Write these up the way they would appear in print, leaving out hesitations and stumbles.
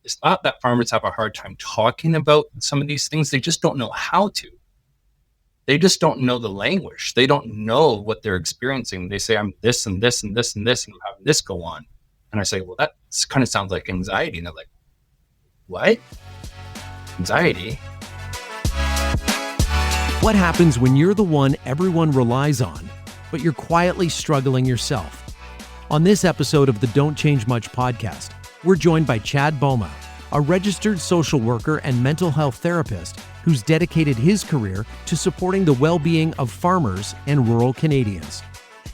it's not that farmers have a hard time talking about some of these things. They just don't know how to. They just don't know the language. They don't know what they're experiencing. They say, I'm this and this and this and this, and you have this go on. And I say, well, that kind of sounds like anxiety. And they're like, what? Anxiety? What happens when you're the one everyone relies on, but you're quietly struggling yourself? On this episode of the Don't Change Much podcast, we're joined by Chad Bouma, a registered social worker and mental health therapist who's dedicated his career to supporting the well-being of farmers and rural Canadians.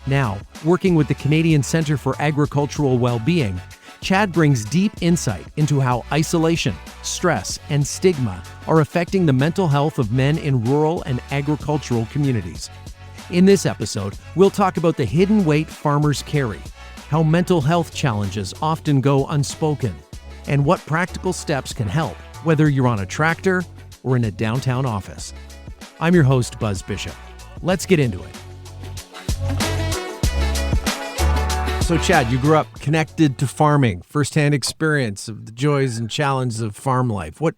Now, working with the Canadian Centre for Agricultural Wellbeing, Chad brings deep insight into how isolation, stress, and stigma are affecting the mental health of men in rural and agricultural communities. In this episode, we'll talk about the hidden weight farmers carry, how mental health challenges often go unspoken, and what practical steps can help, whether you're on a tractor or in a downtown office. I'm your host, Buzz Bishop. Let's get into it. So Chad, you grew up connected to farming, firsthand experience of the joys and challenges of farm life. What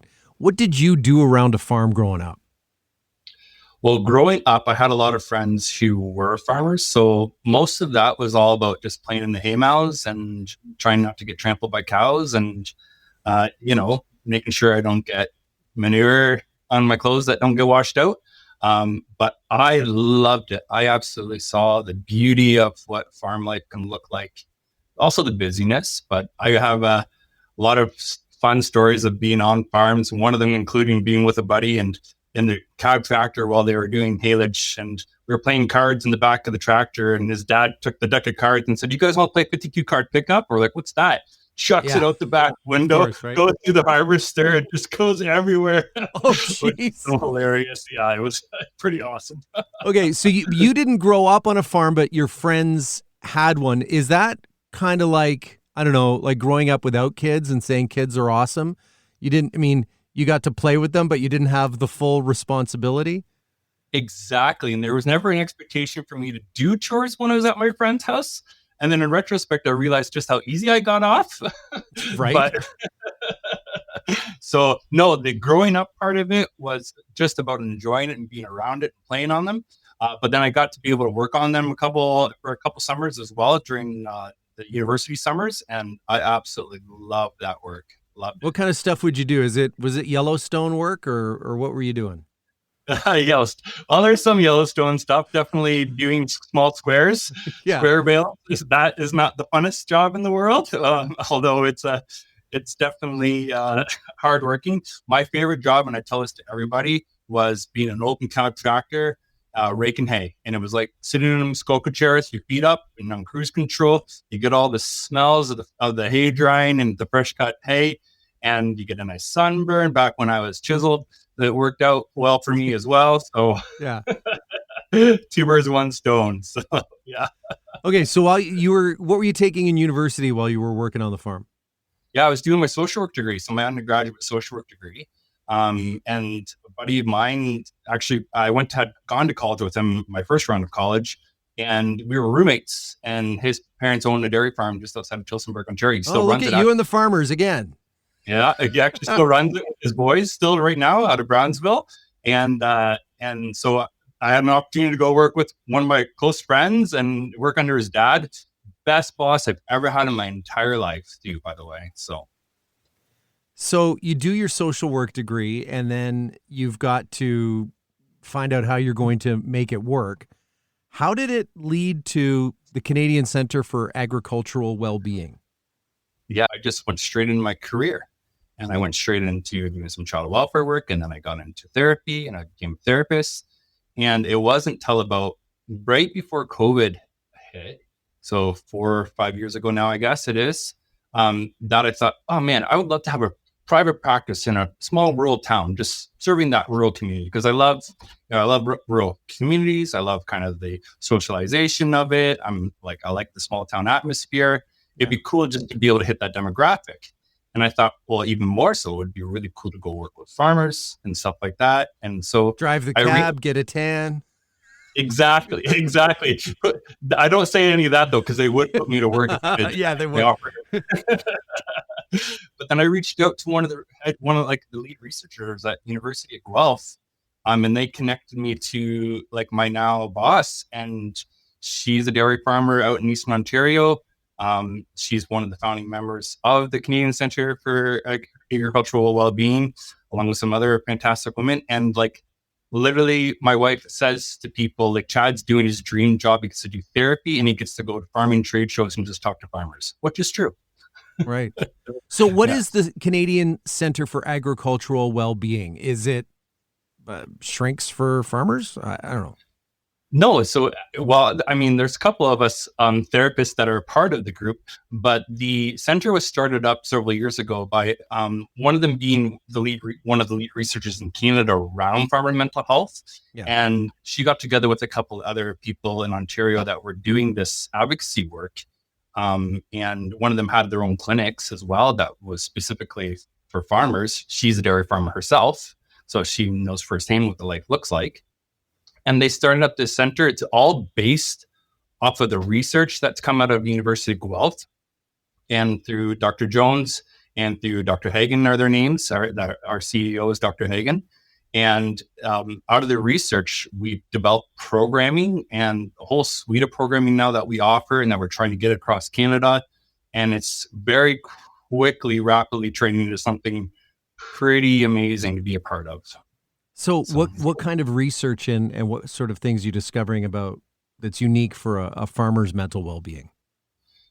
did you do around a farm growing up? Well, growing up, I had a lot of friends who were farmers. So most of that was all about just playing in the haymows and trying not to get trampled by cows and, making sure I don't get manure on my clothes that don't get washed out. But I loved it. I absolutely saw the beauty of what farm life can look like. Also the busyness, but I have a lot of fun stories of being on farms. One of them including being with a buddy and in the cab tractor while they were doing haylage, and we were playing cards in the back of the tractor, and his dad took the deck of cards and said, you guys want to play 52 card pickup? We're like, what's that? Chucks it out the back window, goes through the harvester, and just goes everywhere. Oh, jeez. So hilarious. Yeah, it was pretty awesome. Okay, so you didn't grow up on a farm, but your friends had one. Is that kind of like, I don't know, like growing up without kids and saying kids are awesome? You got to play with them, but you didn't have the full responsibility? Exactly. And there was never an expectation for me to do chores when I was at my friend's house. And then in retrospect, I realized just how easy I got off. Right. So no, the growing up part of it was just about enjoying it and being around it and playing on them. But then I got to be able to work on them for a couple summers as well during the university summers. And I absolutely loved that work. Loved it. What kind of stuff would you do? Was it Yellowstone work or what were you doing? Yellowstone. Well, there's some Yellowstone stuff. Definitely doing small squares, square bale. That is not the funnest job in the world, although it's definitely hardworking. My favorite job, and I tell this to everybody, was being an open cab tractor, raking hay. And it was like sitting in a Muskoka chair with your feet up and on cruise control. You get all the smells of the hay drying and the fresh cut hay, and you get a nice sunburn. Back when I was chiseled, that worked out well for me as well. So yeah, 2 birds, 1 stone. So yeah. Okay, so what were you taking in university while you were working on the farm? Yeah, I was doing my social work degree, so my undergraduate social work degree. And a buddy of mine, actually, I had gone to college with him my first round of college, and we were roommates. And his parents owned a dairy farm just outside of Tillsonburg, Ontario. He still runs look at you and the farmers again. Yeah, he actually still runs it with his boys still right now out of Brownsville. And so I had an opportunity to go work with one of my close friends and work under his dad. Best boss I've ever had in my entire life, too, by the way. So you do your social work degree, and then you've got to find out how you're going to make it work. How did it lead to the Canadian Centre for Agricultural Wellbeing? Yeah, I just went straight into my career. And I went straight into doing some child welfare work, and then I got into therapy, and I became a therapist. And it wasn't until about right before COVID hit, so 4 or 5 years ago now, I guess it is, that I thought, oh man, I would love to have a private practice in a small rural town, just serving that rural community, because I love rural communities. I love kind of the socialization of it. I like the small town atmosphere. It'd be cool just to be able to hit that demographic. And I thought, well, even more so, it would be really cool to go work with farmers and stuff like that. And so drive the cab, get a tan. Exactly, exactly. But I don't say any of that though, because they would put me to work if they Yeah, they they would. offered it. But then I reached out to one of like the lead researchers at University of Guelph, and they connected me to like my now boss, and she's a dairy farmer out in Eastern Ontario. She's one of the founding members of the Canadian Centre for Agricultural Wellbeing, along with some other fantastic women. And like literally, my wife says to people like Chad's doing his dream job. He gets to do therapy, and he gets to go to farming trade shows and just talk to farmers, which is true. Right. So what Yeah. is the Canadian Centre for Agricultural Wellbeing? Is it shrinks for farmers? I don't know. No, so well, I mean, there's a couple of us therapists that are part of the group, but the center was started up several years ago by one of them being one of the lead researchers in Canada around farmer mental health, Yeah. and she got together with a couple other people in Ontario that were doing this advocacy work, and one of them had their own clinics as well that was specifically for farmers. She's a dairy farmer herself, so she knows firsthand what the life looks like. And they started up this center. It's all based off of the research that's come out of University of Guelph and through Dr. Jones and through Dr. Hagen are their names. Our CEO is Dr. Hagen. And out of the research, we've developed programming and a whole suite of programming now that we offer and that we're trying to get across Canada. And it's very rapidly training into something pretty amazing to be a part of. So what kind of research and what sort of things are you discovering about that's unique for a farmer's mental well-being?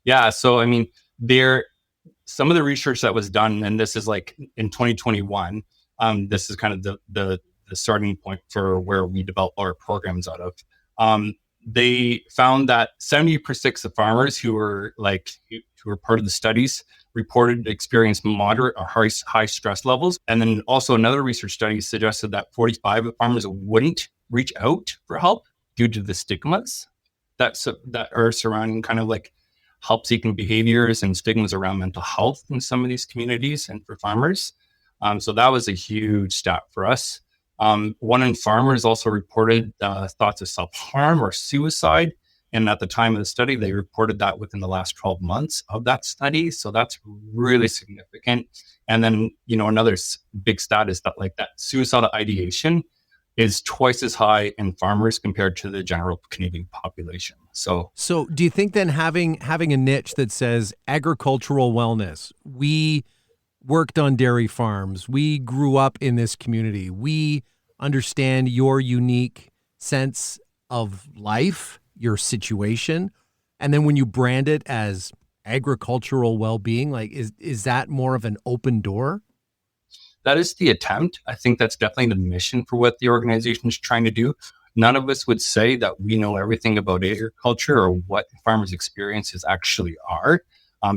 Yeah. So, I mean, some of the research that was done, and this is like in 2021, this is kind of the starting point for where we develop our programs out of. They found that 70% of farmers who were part of the studies reported to experience moderate or high stress levels. And then also another research study suggested that 45% of farmers wouldn't reach out for help due to the stigmas that are surrounding kind of like help-seeking behaviors and stigmas around mental health in some of these communities and for farmers. So that was a huge stat for us. One in farmers also reported thoughts of self-harm or suicide. And at the time of the study, they reported that within the last 12 months of that study. So that's really significant. And then, another big stat is that that suicidal ideation is twice as high in farmers compared to the general Canadian population. So do you think then having a niche that says agricultural wellness, we worked on dairy farms, we grew up in this community, we understand your unique sense of life, your situation, and then when you brand it as agricultural well-being, is that more of an open door? that is the attempt. I think that's definitely the mission for what the organization is trying to do. None of us would say that we know everything about agriculture or what farmers' experiences actually are,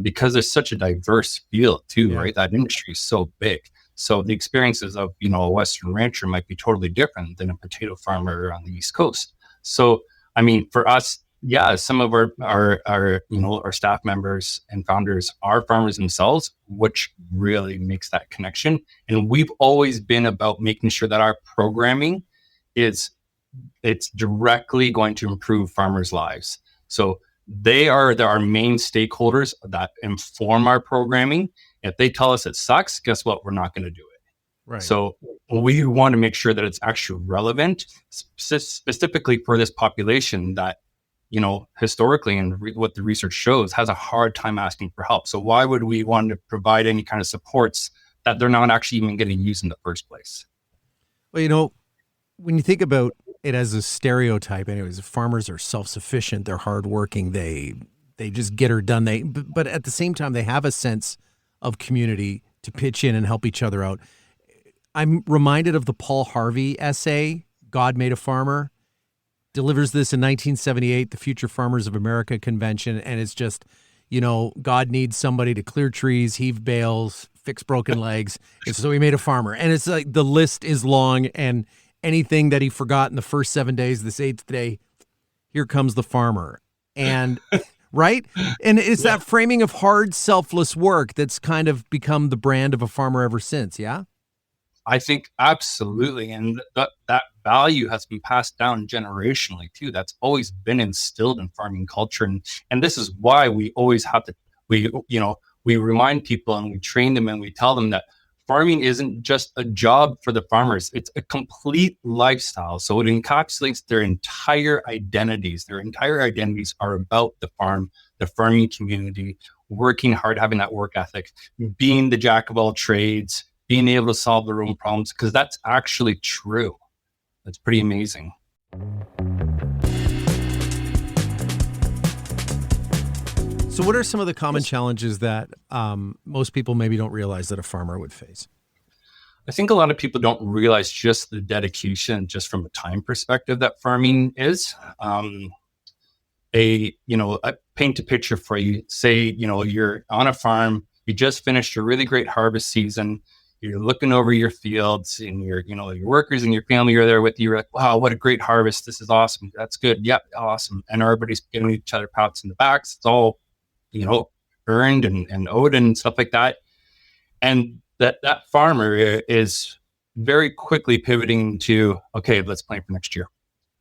because there's such a diverse field too, right? That industry is so big. So the experiences of, a Western rancher might be totally different than a potato farmer on the East Coast. So, I mean, for us, some of our staff members and founders are farmers themselves, which really makes that connection. And we've always been about making sure that our programming it's directly going to improve farmers' lives. So they are our main stakeholders that inform our programming. If they tell us it sucks, guess what? We're not going to do it. Right. So we want to make sure that it's actually relevant, specifically for this population that, historically and what the research shows has a hard time asking for help. So why would we want to provide any kind of supports that they're not actually even getting used in the first place? Well, when you think about it as a stereotype, anyways, farmers are self-sufficient, they're hardworking, they just get her done. But at the same time, they have a sense of community to pitch in and help each other out. I'm reminded of the Paul Harvey essay, God Made a Farmer. Delivers this in 1978, the Future Farmers of America convention. And it's just, God needs somebody to clear trees, heave bales, fix broken legs. And so he made a farmer. And it's like the list is long, and anything that he forgot in the first 7 days, this eighth day, here comes the farmer. And right? And it's that framing of hard, selfless work that's kind of become the brand of a farmer ever since. Yeah. I think absolutely. And that value has been passed down generationally too. That's always been instilled in farming culture. And this is why we always have to, we remind people and we train them and we tell them that farming isn't just a job for the farmers. It's a complete lifestyle. So it encapsulates their entire identities. Their entire identities are about the farm, the farming community, working hard, having that work ethic, being the jack of all trades, being able to solve their own problems, because that's actually true. That's pretty amazing. So what are some of the common challenges that most people maybe don't realize that a farmer would face? I think a lot of people don't realize just the dedication, just from a time perspective, that farming is. I paint a picture for you. Say, you're on a farm, you just finished a really great harvest season. You're looking over your fields, and your workers and your family are there with you. You're like, wow, what a great harvest. This is awesome. That's good. Yep, awesome. And everybody's giving each other pats in the backs. It's all, earned and owed and stuff like that. And that farmer is very quickly pivoting to, okay, let's plan for next year.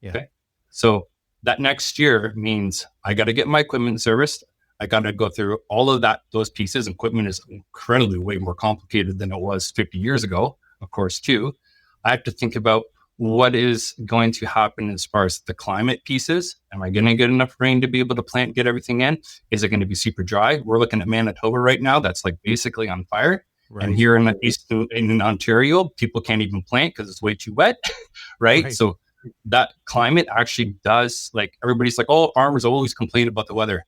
Yeah. Okay. So that next year means I got to get my equipment serviced. I got to go through all of those pieces. Equipment is incredibly way more complicated than it was 50 years ago, of course, too. I have to think about what is going to happen as far as the climate pieces. Am I going to get enough rain to be able to plant, get everything in? Is it going to be super dry? We're looking at Manitoba right now. That's like basically on fire. Right. And here in Ontario, people can't even plant because it's way too wet, right? So that climate actually does, like, everybody's like, oh, farmers always complain about the weather,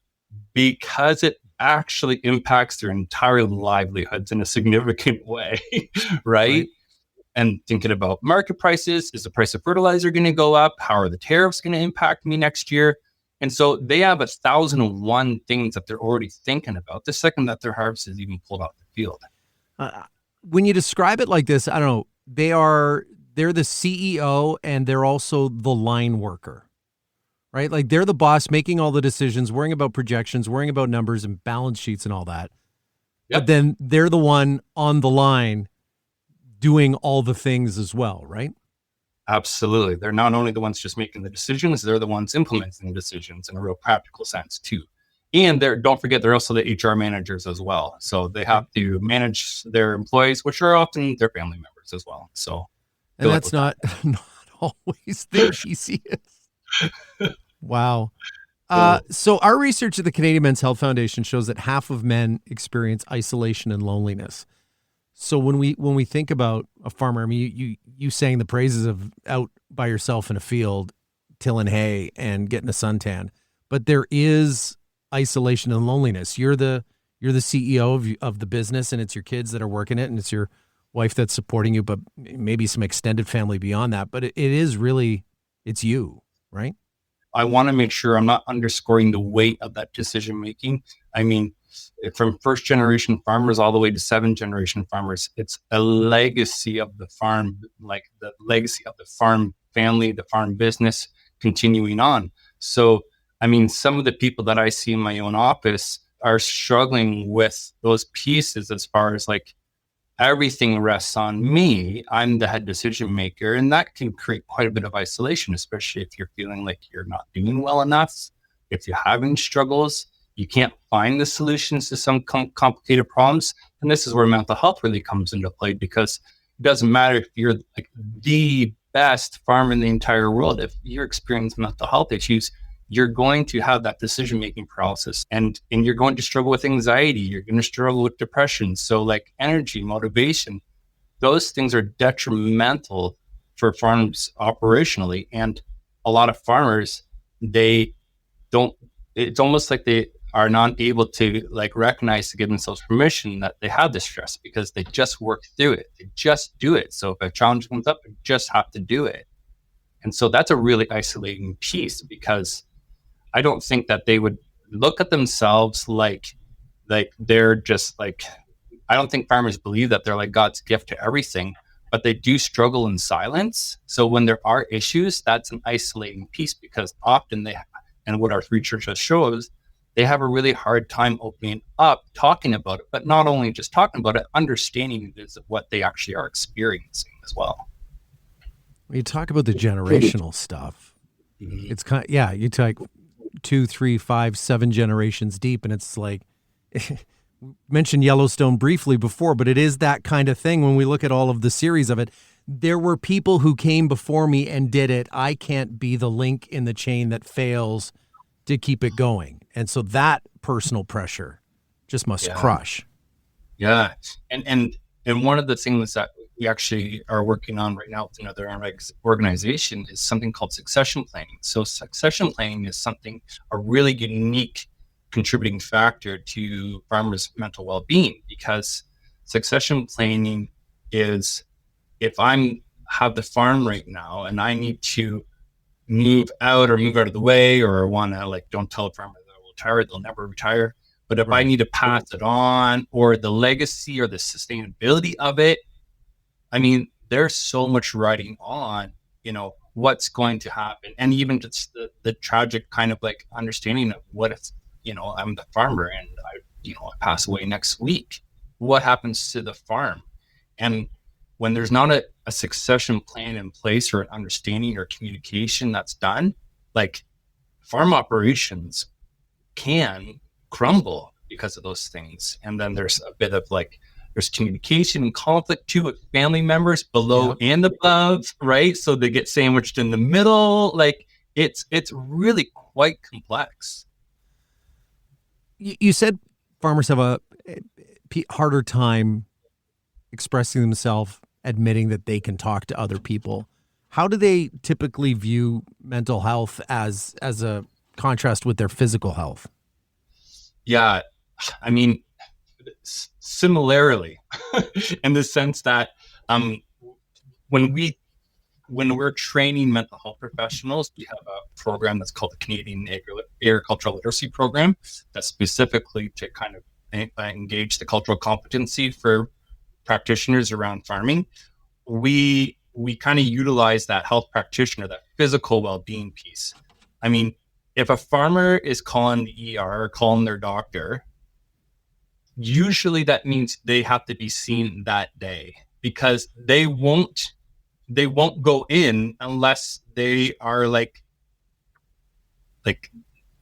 because it actually impacts their entire livelihoods in a significant way, right? And thinking about market prices, is the price of fertilizer going to go up? How are the tariffs going to impact me next year? And so they have 1,001 things that they're already thinking about the second that their harvest is even pulled off the field. When you describe it like this, I don't know, they're the CEO and they're also the line worker, right? Like, they're the boss making all the decisions, worrying about projections, worrying about numbers and balance sheets and all that. Yep. But then they're the one on the line doing all the things as well, right? Absolutely. They're not only the ones just making the decisions, they're the ones implementing the decisions in a real practical sense too. And don't forget, they're also the HR managers as well. So they have to manage their employees, which are often their family members as well. So, and that's not always the easiest. Wow. So our research at the Canadian Men's Health Foundation shows that half of men experience isolation and loneliness. So when we think about a farmer, I mean, you sang the praises of out by yourself in a field, tilling hay and getting a suntan, but there is isolation and loneliness. You're the CEO of the business, and it's your kids that are working it, and it's your wife that's supporting you, but maybe some extended family beyond that. But it is really, it's you, right? I want to make sure I'm not underscoring the weight of that decision making. I mean, from first generation farmers all the way to 7th generation farmers, it's a legacy of the farm, like the legacy of the farm family, the farm business continuing on. So, I mean, some of the people that I see in my own office are struggling with those pieces as far as like, everything rests on me. I'm the head decision maker. And that can create quite a bit of isolation, especially if you're feeling like you're not doing well enough. If you're having struggles, you can't find the solutions to some complicated problems. And this is where mental health really comes into play, because it doesn't matter if you're like the best farmer in the entire world. If you're experiencing mental health issues, you're going to have that decision-making paralysis, and you're going to struggle with anxiety. You're going to struggle with depression. So like energy, motivation, those things are detrimental for farms operationally. And a lot of farmers, it's almost like they are not able to like recognize, to give themselves permission that they have this stress, because they just work through it. They just do it. So if a challenge comes up, they just have to do it. And so that's a really isolating piece, because I don't think that they would look at themselves like they're just like, I don't think farmers believe that they're like God's gift to everything, but they do struggle in silence. So when there are issues, that's an isolating piece, because often and what our research shows they have a really hard time opening up, talking about it, but not only just talking about it, understanding it is what they actually are experiencing as well. When you talk about the generational stuff, it's kind of, yeah, you take 2, 3, 5, 7 generations deep, and it's like, mentioned Yellowstone briefly before, but it is that kind of thing when we look at all of the series of it. There were people who came before me and did it. I can't be the link in the chain that fails to keep it going. And so that personal pressure just must crush. Yeah. And one of the things that we actually are working on right now with another organization is something called succession planning. So succession planning is a really unique contributing factor to farmers' mental well-being, because succession planning is, if have the farm right now and I need to move out of the way, or want to, don't tell a farmer they'll retire, they'll never retire. But if I need to pass it on, or the legacy or the sustainability of it, I mean, there's so much riding on, what's going to happen. And even just the tragic kind of understanding of what if, I'm the farmer and I pass away next week, what happens to the farm? And when there's not a succession plan in place, or an understanding or communication that's done, farm operations can crumble because of those things. And then there's a bit of there's communication and conflict too with family members below and above, right? So they get sandwiched in the middle. It's really quite complex. You said farmers have a harder time expressing themselves, admitting that they can talk to other people. How do they typically view mental health as a contrast with their physical health? Yeah, I mean, similarly, in the sense that when we're training mental health professionals, we have a program that's called the Canadian Agricultural Literacy Program, that's specifically to kind of engage the cultural competency for practitioners around farming. We kind of utilize that health practitioner, that physical well-being piece. I mean, if a farmer is calling the ER, calling their doctor, usually that means they have to be seen that day, because they won't go in unless they are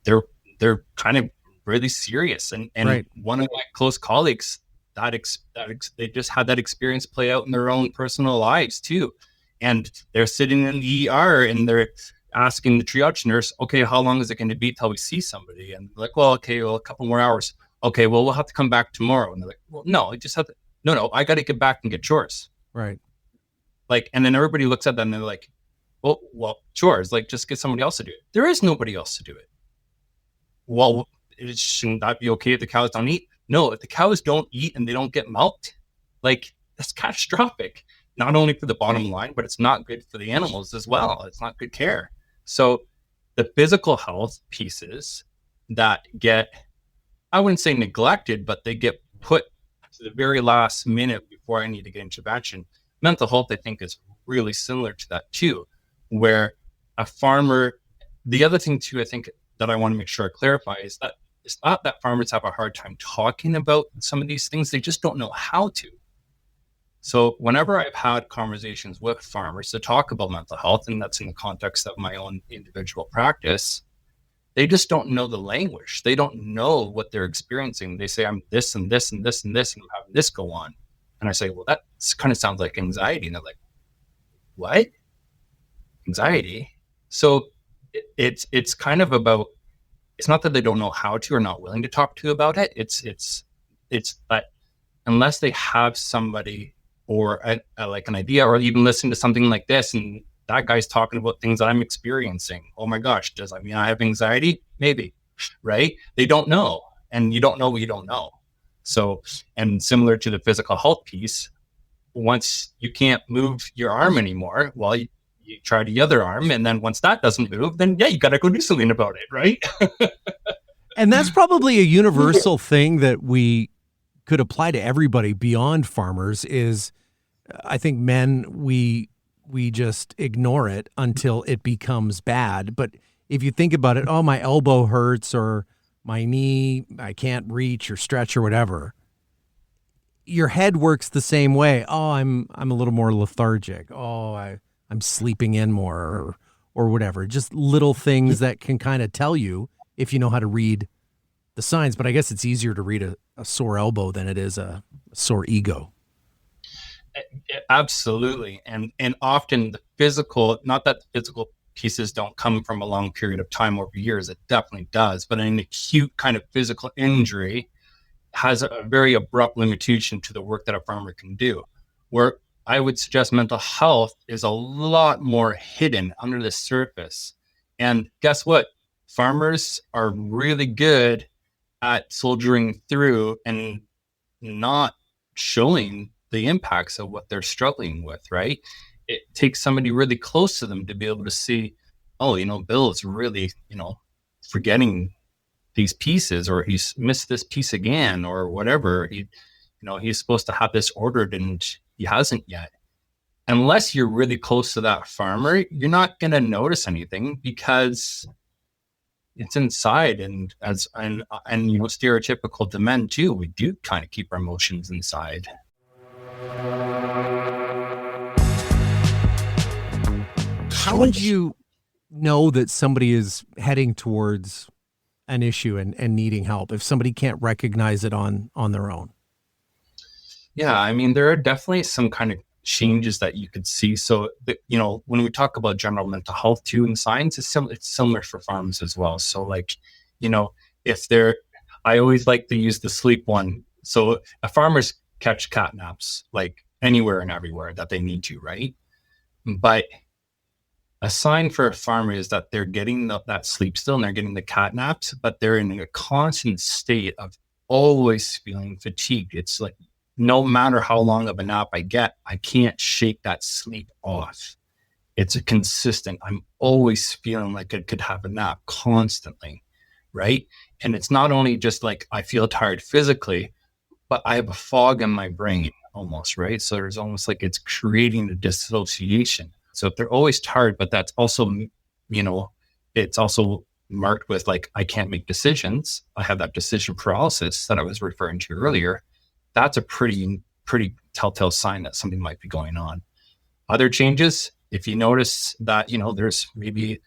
they're kind of really serious. And right. One of my close colleagues, they just had that experience play out in their own personal lives too. And they're sitting in the ER and they're asking the triage nurse, okay, how long is it going to be till we see somebody? And they're like, a couple more hours. Okay, well, we'll have to come back tomorrow. And they're like, well, no, I just have to, no, I got to get back and get chores. Right. And then everybody looks at them and they're like, well, chores, just get somebody else to do it. There is nobody else to do it. Well, shouldn't that be okay if the cows don't eat? No, if the cows don't eat and they don't get milked, that's catastrophic, not only for the bottom line, but it's not good for the animals as well. It's not good care. So the physical health pieces that get, I wouldn't say neglected, but they get put to the very last minute before I need to get intervention. Mental health, I think, is really similar to that too, where a farmer, the other thing too, I think that I want to make sure I clarify is that it's not that farmers have a hard time talking about some of these things, they just don't know how to. So whenever I've had conversations with farmers to talk about mental health, and that's in the context of my own individual practice, they just don't know the language. They don't know what they're experiencing. They say, I'm this and this and this and this, and I'm having this go on. And I say, well, that kind of sounds like anxiety. And they're like, what? Anxiety? So it's kind of about, it's not that they don't know how to or not willing to talk to about it. It's that unless they have somebody or an idea, or even listen to something like this, and that guy's talking about things that I'm experiencing. Oh my gosh, does that mean I have anxiety? Maybe, right? They don't know. And you don't know what you don't know. So, and similar to the physical health piece, once you can't move your arm anymore, well, you try the other arm. And then once that doesn't move, then you got to go do something about it, right? And that's probably a universal thing that we could apply to everybody beyond farmers is, I think men, we just ignore it until it becomes bad. But if you think about it, oh, my elbow hurts, or my knee, I can't reach or stretch or whatever, your head works the same way. Oh, I'm a little more lethargic. Oh, I'm sleeping in more or whatever. Just little things that can kind of tell you if you know how to read the signs. But I guess it's easier to read a sore elbow than it is a sore ego. Absolutely. And often the physical, not that the physical pieces don't come from a long period of time over years, it definitely does, but an acute kind of physical injury has a very abrupt limitation to the work that a farmer can do. Where I would suggest mental health is a lot more hidden under the surface. And guess what? Farmers are really good at soldiering through and not showing the impacts of what they're struggling with, right? It takes somebody really close to them to be able to see, oh, Bill is really, forgetting these pieces, or he's missed this piece again, or whatever. He's supposed to have this ordered and he hasn't yet. Unless you're really close to that farmer, you're not going to notice anything because it's inside. And stereotypical to men too, we do kind of keep our emotions inside. How would you know that somebody is heading towards an issue and needing help if somebody can't recognize it on their own? Yeah, I mean, there are definitely some kind of changes that you could see. So, when we talk about general mental health too in science, it's similar for farms as well. So if I always like to use the sleep one. So farmers catch cat naps like anywhere and everywhere that they need to, right? But a sign for a farmer is that they're getting that sleep still and they're getting the cat naps, but they're in a constant state of always feeling fatigued. It's like, no matter how long of a nap I get, I can't shake that sleep off. It's a consistent, I'm always feeling like I could have a nap constantly, right? And it's not only just like I feel tired physically, but I have a fog in my brain almost, right? So there's almost like it's creating a dissociation. So if they're always tired, but that's also, it's also marked with like, I can't make decisions. I have that decision paralysis that I was referring to earlier. That's a pretty telltale sign that something might be going on. Other changes, if you notice that, there's maybe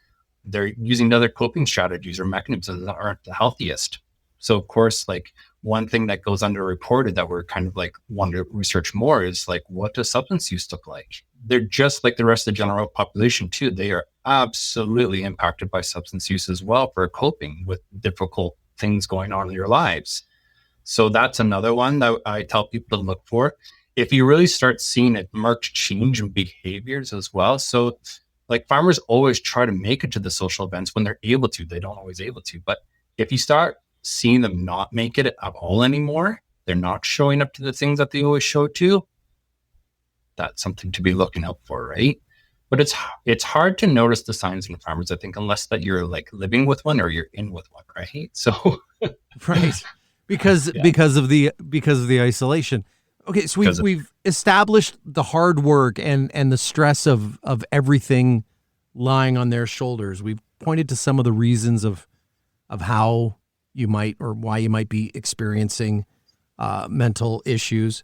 they're using other coping strategies or mechanisms that aren't the healthiest. So of course, like one thing that goes underreported that we're kind of like want to research more is like, what does substance use look like? They're just like the rest of the general population too. They are absolutely impacted by substance use as well for coping with difficult things going on in your lives. So that's another one that I tell people to look for. If you really start seeing a marked change in behaviors as well. So like farmers always try to make it to the social events when they're able to. They don't always able to. But if you start seeing them not make it at all anymore, they're not showing up to the things that they always show to, that's something to be looking out for, right? But it's hard to notice the signs in farmers, I think, unless that you're like living with one or you're in with one, right? So right. Because of the isolation. Okay, so we've established the hard work and the stress of everything lying on their shoulders. We've pointed to some of the reasons of how you might or why you might be experiencing mental issues.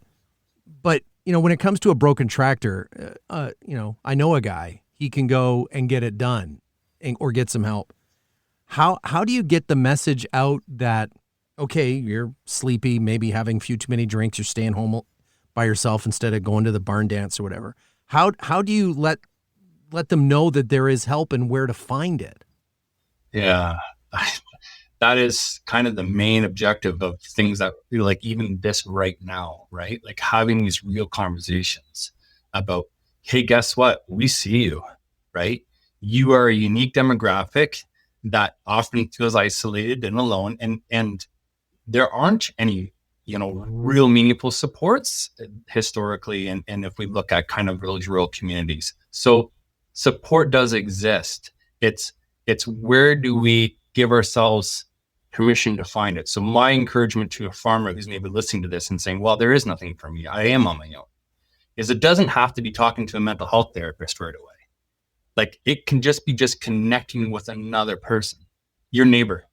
But when it comes to a broken tractor, I know a guy. He can go and get it done, or get some help. How do you get the message out that, okay, you're sleepy, maybe having a few too many drinks, you're staying home by yourself instead of going to the barn dance or whatever? How do you let them know that there is help and where to find it? Yeah, that is kind of the main objective of things that like even this right now, right? Like having these real conversations about, hey, guess what? We see you, right? You are a unique demographic that often feels isolated and alone, and there aren't any, real meaningful supports historically. And if we look at kind of those rural communities, so support does exist. It's where do we give ourselves permission to find it? So my encouragement to a farmer who's maybe listening to this and saying, well, there is nothing for me, I am on my own, is it doesn't have to be talking to a mental health therapist right away. Like it can just be connecting with another person, your neighbor,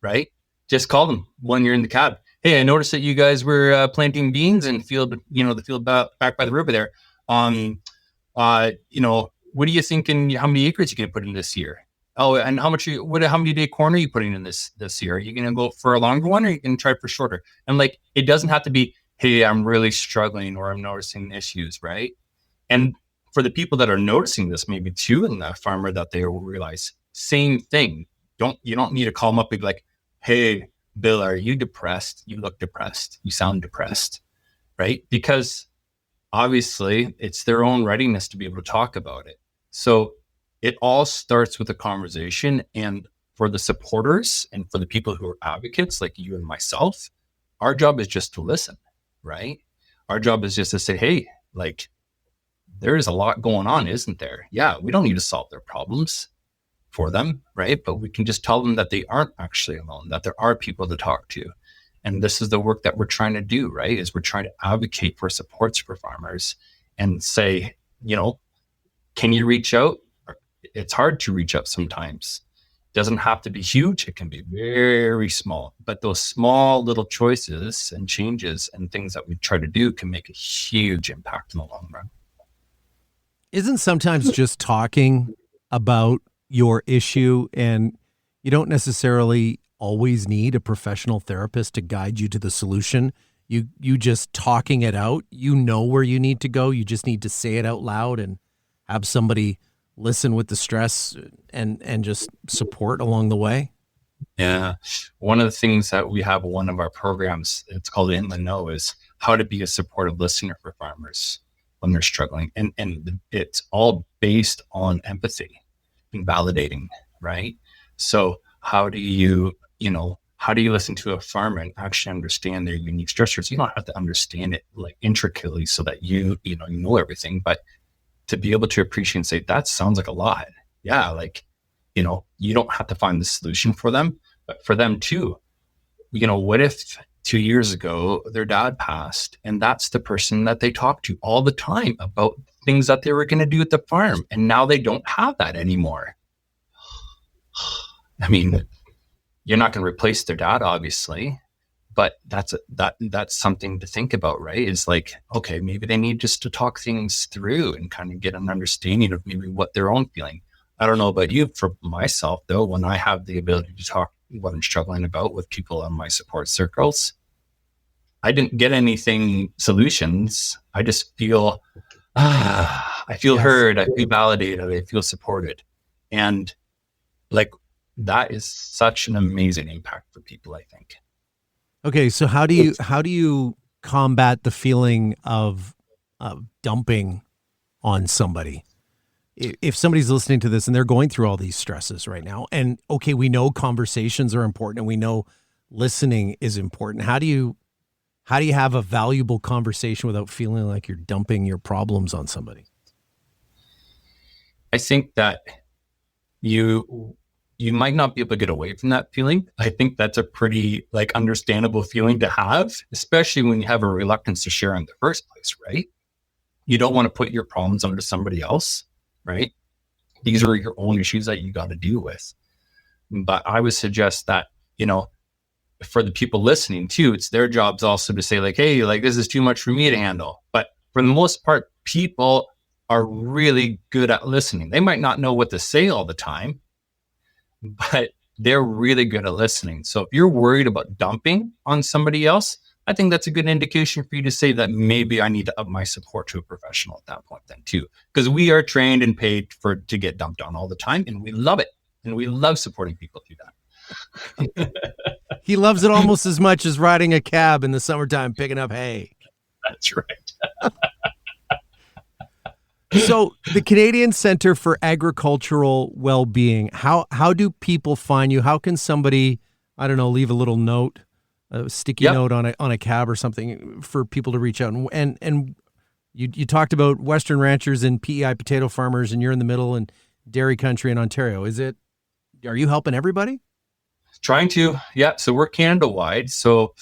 right? just call them when you're in the cab. Hey, I noticed that you guys were planting beans in field, the field back by the river there. What are you thinking? How many acres you can put in this year? Oh, and how many day corn are you putting in this year? Are you going to go for a longer one, or you can try for shorter? And like, it doesn't have to be, hey, I'm really struggling, or I'm noticing issues, right? And for the people that are noticing this, maybe too, in the farmer, that they will realize same thing. You don't need to call them up and be like, hey, Bill, are you depressed? You look depressed. You sound depressed, right? Because obviously it's their own readiness to be able to talk about it. So it all starts with a conversation. And for the supporters and for the people who are advocates like you and myself, our job is just to listen, right? Our job is just to say, hey, like, there's a lot going on, isn't there? Yeah, we don't need to solve their problems for them, right? But we can just tell them that they aren't actually alone, that there are people to talk to. And this is the work that we're trying to do, right? Is we're trying to advocate for supports for farmers and say, can you reach out? It's hard to reach out sometimes. It doesn't have to be huge. It can be very small. But those small little choices and changes and things that we try to do can make a huge impact in the long run. Isn't sometimes just talking about your issue, and you don't necessarily always need a professional therapist to guide you to the solution. You just talking it out, where you need to go. You just need to say it out loud and have somebody listen with the stress and just support along the way. Yeah. One of the things that we have, one of our programs, it's called In the Know, is how to be a supportive listener for farmers when they're struggling. And it's all based on empathy and validating, right? So how do you listen to a farmer and actually understand their unique stressors? You don't have to understand it like intricately so that you know everything, but to be able to appreciate and say, that sounds like a lot. Yeah. Like, you don't have to find the solution for them, but for them too, what if 2 years ago their dad passed and that's the person that they talk to all the time about things that they were going to do at the farm, and now they don't have that anymore? I mean, you're not going to replace their dad, obviously, but that's something to think about, right? It's like, okay, maybe they need just to talk things through and kind of get an understanding of maybe what they're own feeling. I don't know about you. For myself, though, when I have the ability to talk what I'm struggling about with people in my support circles, I didn't get anything solutions. I just feel, I feel heard, I feel validated, I feel supported. And like, that is such an amazing impact for people, I think. Okay. So how do you combat the feeling of dumping on somebody? If somebody's listening to this and they're going through all these stresses right now, and okay, we know conversations are important and we know listening is important. How do you have a valuable conversation without feeling like you're dumping your problems on somebody? I think that you might not be able to get away from that feeling. I think that's a pretty understandable feeling to have, especially when you have a reluctance to share in the first place, right? You don't want to put your problems onto somebody else, right? These are your own issues that you got to deal with. But I would suggest that, for the people listening too, it's their jobs also to say hey, this is too much for me to handle. But for the most part, people are really good at listening. They might not know what to say all the time, but they're really good at listening. So if you're worried about dumping on somebody else, I think that's a good indication for you to say that maybe I need to up my support to a professional at that point then too. Because we are trained and paid to get dumped on all the time, and we love it. And we love supporting people through that. He loves it almost as much as riding a cab in the summertime picking up hay. That's right. So the Canadian Centre for Agricultural Wellbeing, how do people find you? How can somebody, I don't know, leave a little note, a sticky note on a cab or something for people to reach out? And you talked about Western ranchers and PEI potato farmers, and you're in the middle and dairy country in Ontario. Are you helping everybody? Trying to, yeah. So we're Canada-wide. So,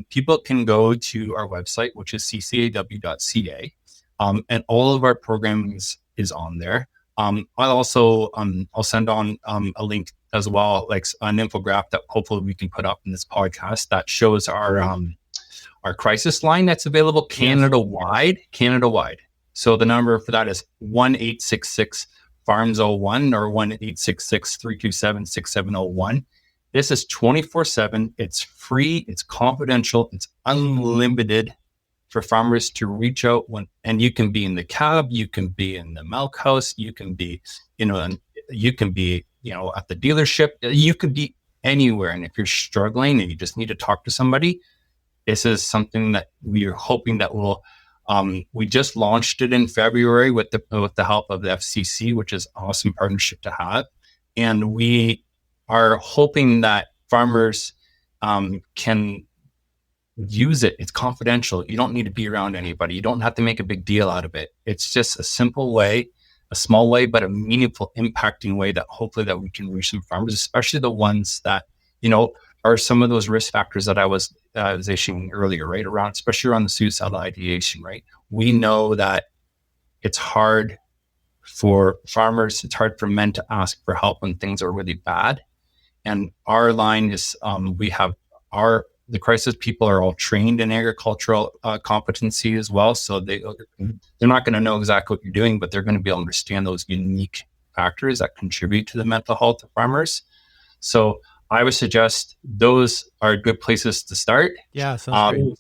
people can go to our website, which is ccaw.ca. And all of our programs is on there. I'll send on a link as well, like an infographic that hopefully we can put up in this podcast that shows our crisis line that's available Canada-wide. So the number for that is 1-866-FARMS-01 or 1-866-327-6701. This is 24/7. It's free. It's confidential. It's unlimited for farmers to reach out and you can be in the cab, you can be in the milk house, you can be, at the dealership, you could be anywhere. And if you're struggling and you just need to talk to somebody, this is something that we are hoping that will. We just launched it in February with the help of the FCC, which is an awesome partnership to have, and we are hoping that farmers can use it. It's confidential. You don't need to be around anybody. You don't have to make a big deal out of it. It's just a simple way, a small way, but a meaningful, impacting way that hopefully that we can reach some farmers, especially the ones that are some of those risk factors that I was issuing earlier, right? Especially around the suicidal ideation, right? We know that it's hard for farmers, it's hard for men to ask for help when things are really bad. And our line is, the crisis people are all trained in agricultural competency as well. So they're not going to know exactly what you're doing, but they're going to be able to understand those unique factors that contribute to the mental health of farmers. So I would suggest those are good places to start. Yeah, sounds great.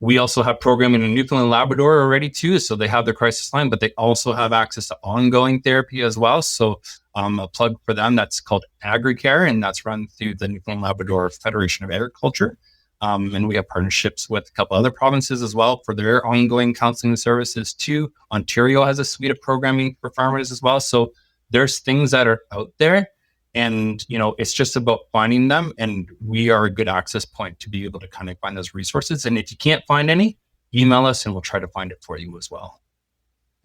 We also have programming in Newfoundland and Labrador already too. So they have their crisis line, but they also have access to ongoing therapy as well. So a plug for them, that's called AgriCare, and that's run through the Newfoundland and Labrador Federation of Agriculture. And we have partnerships with a couple other provinces as well for their ongoing counseling services too. Ontario has a suite of programming for farmers as well. So there's things that are out there, and it's just about finding them. And we are a good access point to be able to kind of find those resources. And if you can't find any, email us and we'll try to find it for you as well.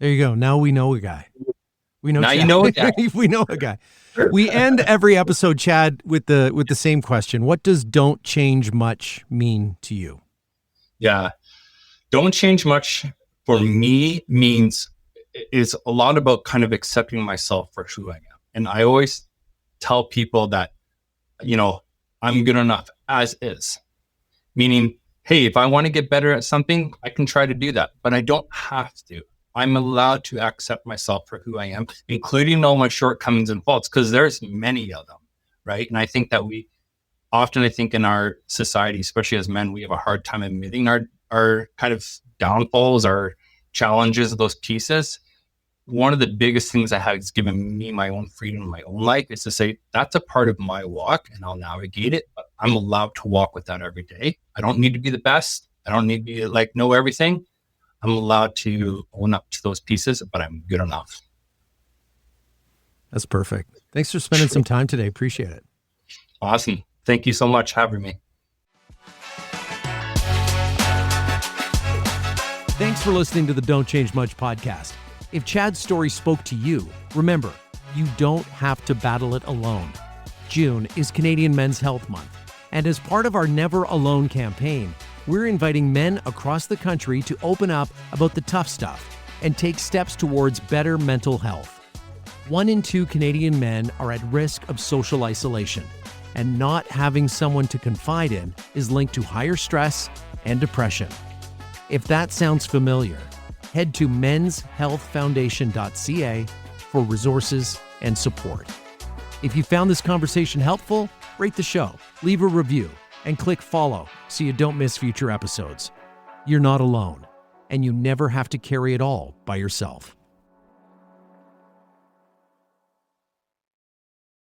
There you go. Now we know a guy. We know. Now Chad. you know a guy. We know a guy. We end every episode, Chad, with the same question. What does "don't change much" mean to you? Yeah, don't change much for me means is a lot about kind of accepting myself for who I am. And I always tell people that, I'm good enough as is. Meaning, hey, if I want to get better at something, I can try to do that, but I don't have to. I'm allowed to accept myself for who I am, including all my shortcomings and faults, because there's many of them, right? And I think that I think in our society, especially as men, we have a hard time admitting our kind of downfalls, our challenges, those pieces. One of the biggest things that has given me my own freedom in my own life is to say, that's a part of my walk and I'll navigate it, but I'm allowed to walk with that every day. I don't need to be the best. I don't need to be know everything. I'm allowed to own up to those pieces, but I'm good enough. That's perfect. Thanks for spending some time today. Appreciate it. Awesome. Thank you so much for having me. Thanks for listening to the Don't Change Much podcast. If Chad's story spoke to you, remember, you don't have to battle it alone. June is Canadian Men's Health Month, and as part of our Never Alone campaign, we're inviting men across the country to open up about the tough stuff and take steps towards better mental health. 1 in 2 Canadian men are at risk of social isolation, and not having someone to confide in is linked to higher stress and depression. If that sounds familiar, head to menshealthfoundation.ca for resources and support. If you found this conversation helpful, rate the show, leave a review, and click follow so you don't miss future episodes. You're not alone, and you never have to carry it all by yourself.